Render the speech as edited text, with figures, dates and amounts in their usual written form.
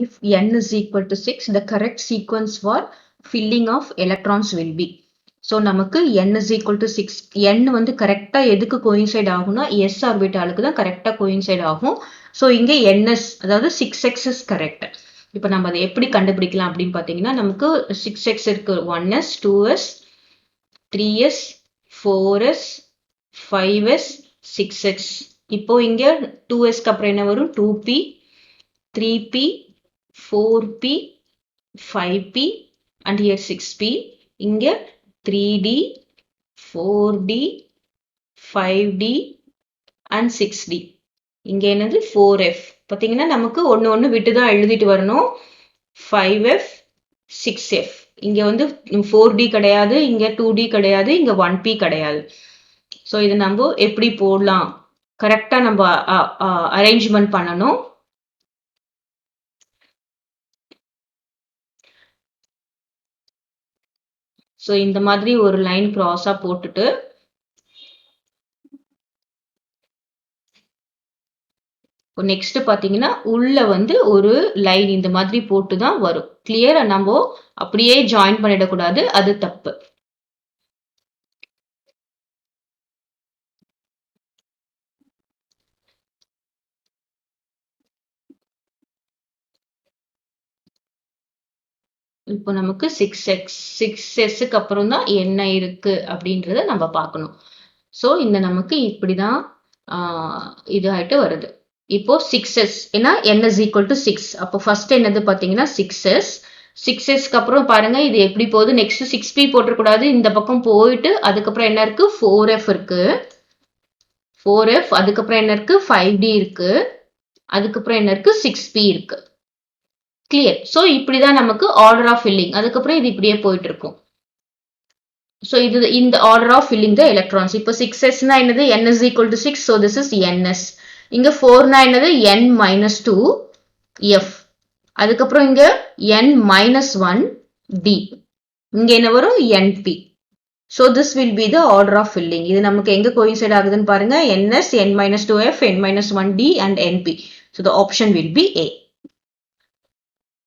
if n is equal to 6, the correct sequence for filling of electrons will be. So நமக்கு n is equal to 6, n வந்து கரெக்டா எதுக்கு coincide ஆகும்னா s ஆர்பிட்டாலுக்கு தான் கரெக்டா coincide ஆகும். ஸோ இங்கே ns அதாவது 6x is கரெக்ட். இப்போ நம்ம அதை எப்படி கண்டுபிடிக்கலாம் அப்படின்னு பார்த்தீங்கன்னா நமக்கு 6x இருக்கு, 1s 2s 3s 4s 5s 6x. இப்போ இங்க 2sக்கு அப்புறம் என்ன வரும், 2p 3p 4p 5p and here 6p. இங்க 3d 4d 5d and 6d. இங்க என்னது 4f. பாத்தீங்கன்னா நமக்கு ஒன்னு விட்டு தான் எழுதிட்டு வரணும். 5f 6f. இங்க வந்து 4d கிடையாது, இங்க 2d கிடையாது, இங்க 1p கிடையாது. ஸோ இது நம்ம எப்படி போடலாம், கரெக்டா நம்ம அரேஞ்ச்மெண்ட் பண்ணணும். ஸோ இந்த மாதிரி ஒரு லைன் கிராஸா போட்டுட்டு நெக்ஸ்ட் பாத்தீங்கன்னா உள்ள வந்து ஒரு லைன் இந்த மாதிரி போட்டு தான் வரும். கிளியரா, நம்ம அப்படியே ஜாயின் பண்ணிடக்கூடாது, அது தப்பு. இப்போ நமக்கு 6xக்கு அப்புறம் தான் என்ன இருக்கு அப்படின்றத நம்ம பார்க்கணும். ஸோ இந்த நமக்கு இப்படிதான் இது ஆயிட்டு வருது. இப்போ 6s ஏன்னா n is equal to 6. அப்போ ஃபர்ஸ்ட் என்னது பார்த்தீங்கன்னா 6s. 6sக்கு அப்புறம் பாருங்க இது எப்படி போகுது, நெக்ஸ்ட் 6p போட்டக்கூடாது, இந்த பக்கம் போயிட்டு அதுக்கப்புறம் என்ன இருக்கு 4f இருக்கு, 4f அதுக்கப்புறம் என்ன இருக்கு 5d இருக்கு, அதுக்கப்புறம் என்ன இருக்கு 6p இருக்கு. கிளியர். ஸோ இப்படிதான் நமக்கு ஆர்டர் ஆஃப் ஃபில்லிங். அதுக்கப்புறம் இது இப்படியே போயிட்டு இருக்கும். ஸோ இது இந்த order of filling the electrons. இப்போ 6sனா என்னது, n is equal to 6, so this is ns. இங்க 4னா என்னது n minus 2f. அதுக்கப்புறம் இங்க n minus 1d. இங்க என்ன வரும் np. So this will be the order of filling. இது நமக்கு எங்க கோயின்சைட் ஆகுதுன்னு பாருங்க, ns, n minus 2f, n minus 1d and np. So the option will be A.